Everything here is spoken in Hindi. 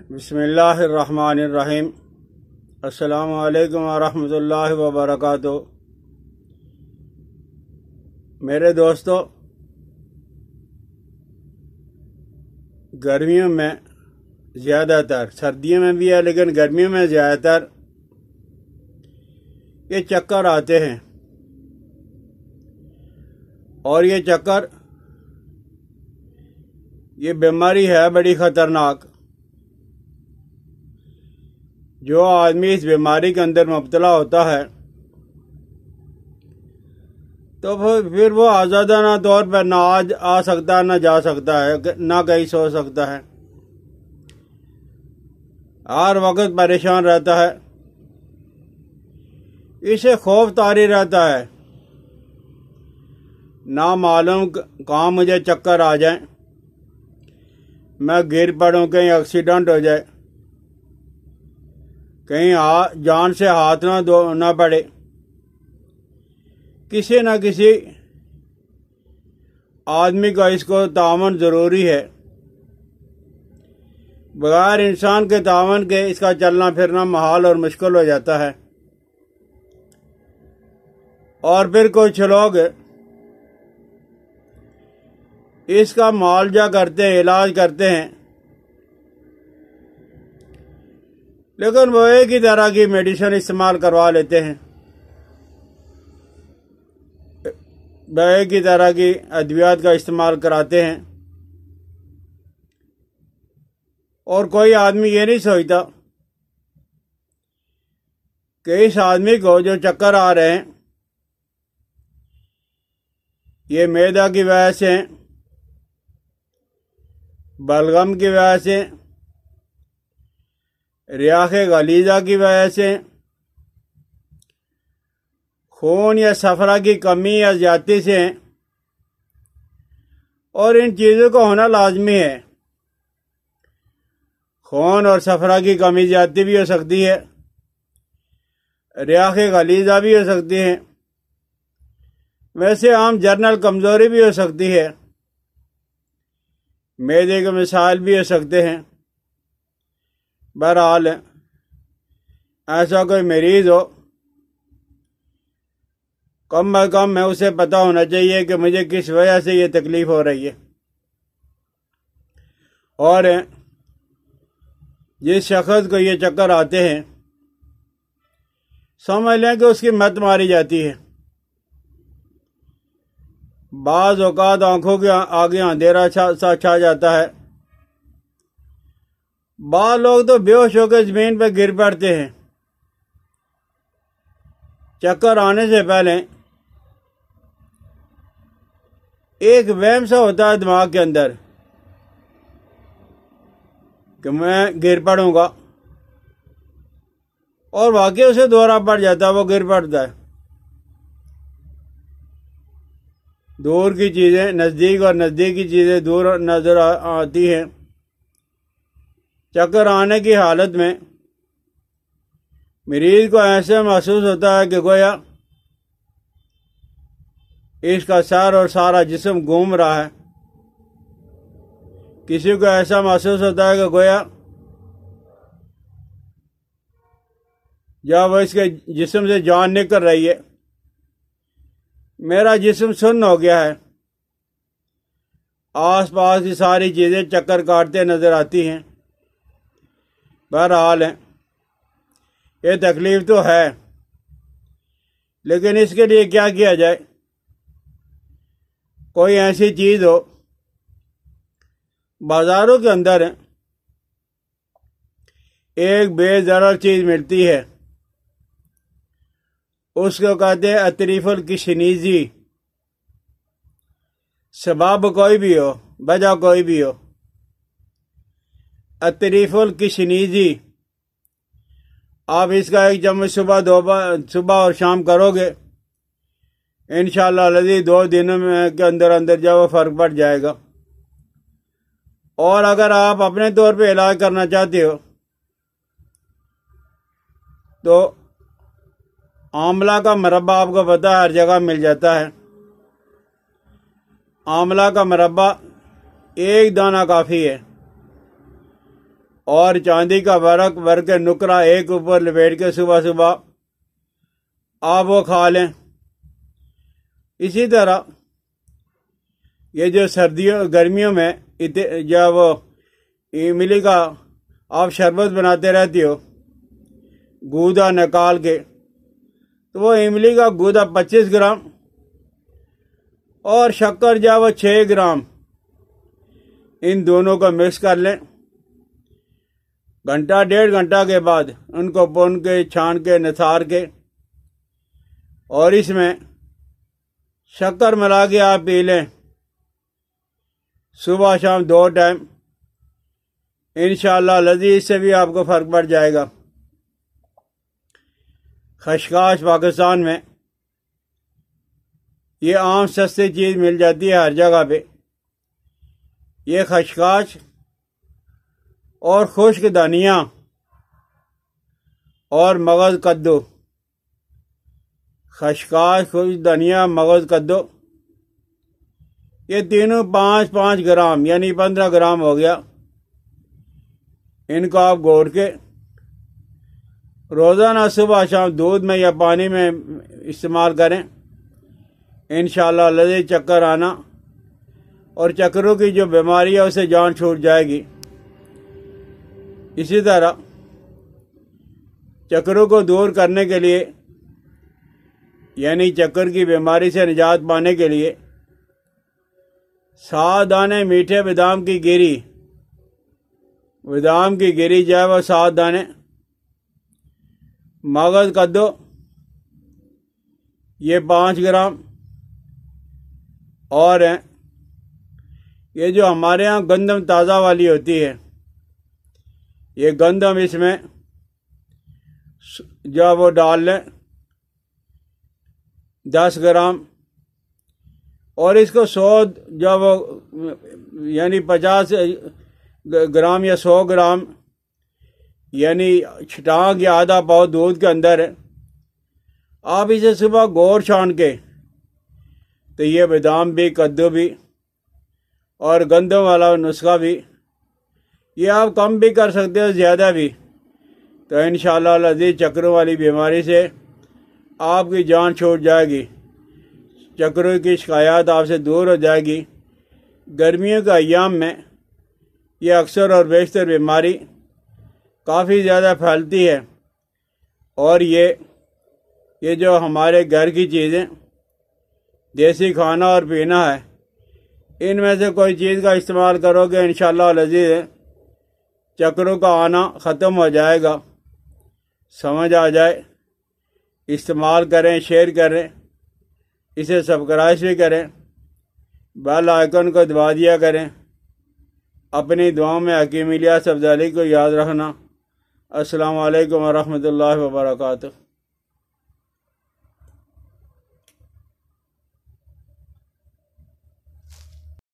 बिस्मिल्लाहिर्रहमानिर्रहीम। अस्सलामु अलैकुम वरहमतुल्लाहि वबरकातुहू। मेरे दोस्तों, गर्मियों में ज़्यादातर, सर्दियों में भी है लेकिन गर्मियों में ज़्यादातर ये चक्कर आते हैं। और ये चक्कर, ये बीमारी है बड़ी ख़तरनाक। जो आदमी इस बीमारी के अंदर मुब्तला होता है तो फिर वो आज़ादाना तौर पर ना आ सकता है, ना जा सकता है, ना कहीं सो सकता है। हर वक्त परेशान रहता है, इसे खौफ तारी रहता है। ना मालूम कहाँ मुझे चक्कर आ जाए, मैं गिर पड़ूं, कहीं एक्सीडेंट हो जाए, कहीं जान से हाथ ना पड़े। किसी न किसी आदमी का इसको तावन ज़रूरी है। बगैर इंसान के तावन के इसका चलना फिरना महाल और मुश्किल हो जाता है। और फिर कुछ लोग इसका मुआवजा करते हैं, इलाज करते हैं, लेकिन वो एक ही तरह की मेडिसिन इस्तेमाल करवा लेते हैं, वो एक ही तरह की अद्वियात का इस्तेमाल कराते हैं। और कोई आदमी ये नहीं सोचता कि इस आदमी को जो चक्कर आ रहे हैं ये मैदा की वजह से, बलगम की वजह से, रियाखे गलीजा की वजह से, खून या सफरा की कमी या ज्यादती से, और इन चीज़ों को होना लाजमी है। खून और सफरा की कमी ज्यादती भी हो सकती है, रियाखे गलीजा भी हो सकती है, वैसे आम जर्नल कमजोरी भी हो सकती है, मैदे के मसाइल भी हो सकते हैं। बहरहाल ऐसा कोई मरीज हो, कम अज कम में उसे पता होना चाहिए कि मुझे किस वजह से ये तकलीफ हो रही है। और जिस शख्स को ये चक्कर आते हैं समझ लें कि उसकी मत मारी जाती है। बाज़ औक़ात आंखों के आगे अंधेरा सा छा जाता है। बाज़ लोग तो बेहोश होकर जमीन पर गिर पड़ते हैं। चक्कर आने से पहले एक वहम सा होता है दिमाग के अंदर कि मैं गिर पड़ूंगा, और वाकई उसे दौरा पड़ जाता है, वो गिर पड़ता है। दूर की चीज़ें नज़दीक और नज़दीक की चीज़ें दूर नजर आती हैं। चक्कर आने की हालत में मरीज को ऐसे महसूस होता है कि गोया इसका सर और सारा जिस्म घूम रहा है। किसी को ऐसा महसूस होता है कि गोया जब इसके जिस्म से जान निकल रही है, मेरा जिस्म सुन्न हो गया है। आस पास की सारी चीज़ें चक्कर काटते नजर आती हैं। बहरहाल ये तकलीफ तो है, लेकिन इसके लिए क्या किया जाए? कोई ऐसी चीज़ हो, बाजारों के अंदर एक बेज़रर चीज़ मिलती है, उसको कहते हैं अतरीफुल किशनीजी। सबब कोई भी हो, वजह कोई भी हो, अतरीफुल किशनीजी। आप इसका एक चम्मच सुबह और शाम करोगे, इंशाअल्लाह लज़ीज़ 2 दिनों में के अंदर अंदर जब वो फर्क पड़ जाएगा। और अगर आप अपने तौर पे इलाज करना चाहते हो तो आंवला का मरब्बा, आपको पता है हर जगह मिल जाता है। आंवला का मरब्बा एक दाना काफ़ी है। और चांदी का वर्क भर के नुकरा एक ऊपर लपेट के सुबह सुबह आप वो खा लें। इसी तरह ये जो सर्दियों गर्मियों में जब वो इमली का आप शरबत बनाते रहती हो गूदा निकाल के, तो वो इमली का गूदा 25 ग्राम और शक्कर जो वो 6 ग्राम, इन दोनों को मिक्स कर लें। घंटा 1.5 घंटा के बाद उनको भून के छान के निथार के और इसमें शक्कर मिला के आप पी लें सुबह शाम 2 टाइम। इंशाअल्लाह लजीज से भी आपको फ़र्क पड़ जाएगा। खशखाश पाकिस्तान में ये आम सस्ती चीज़ मिल जाती है हर जगह पे। ये खशखाश और खुश्क धनिया और मगज़ कद्दू, खशखाश, खुश्क धनिया, मगज़ कद्दू, ये तीनों 5-5 ग्राम यानी 15 ग्राम हो गया। इनको आप घोट के रोज़ाना सुबह शाम दूध में या पानी में इस्तेमाल करें। इंशाअल्लाह लजीज चक्कर आना और चक्करों की जो बीमारी है उसे जान छूट जाएगी। इसी तरह चक्करों को दूर करने के लिए यानी चक्कर की बीमारी से निजात पाने के लिए 7 दाने मीठे बादाम की गिरी, बादाम की गिरी जो है वह 7 दाने, मगज़ कद्दू ये 5 ग्राम, और ये जो हमारे यहाँ गंदम ताज़ा वाली होती है ये गंदम इसमें जो वो डाल लें 10 ग्राम, और इसको 100 जो वो यानी 50 ग्राम या 100 ग्राम यानी छटांग या आधा पाव दूध के अंदर आप इसे सुबह गोर छान के, तो ये बादाम भी, कद्दू भी और गंदम वाला नुस्खा भी ये आप कम भी कर सकते हो, ज़्यादा भी। तो इंशाअल्लाह लजीज चक्करों वाली बीमारी से आपकी जान छूट जाएगी, चक्करों की शिकायत आपसे दूर हो जाएगी। गर्मियों के अय्याम में ये अक्सर और बेशतर बीमारी काफ़ी ज़्यादा फैलती है, और ये जो हमारे घर की चीज़ें देसी खाना और पीना है इनमें से कोई चीज़ का इस्तेमाल करोगे इंशाअल्लाह लजीज चक्करों का आना ख़त्म हो जाएगा। समझ आ जाए, इस्तेमाल करें, शेयर करें, इसे सब्सक्राइब भी करें, बेल आइकन को दबा दिया करें। अपनी दुआओं में हकीम इलियास अफज़ली को याद रखना। अस्सलामु अलैकुम व रहमतुल्लाहि व बरकातुहू।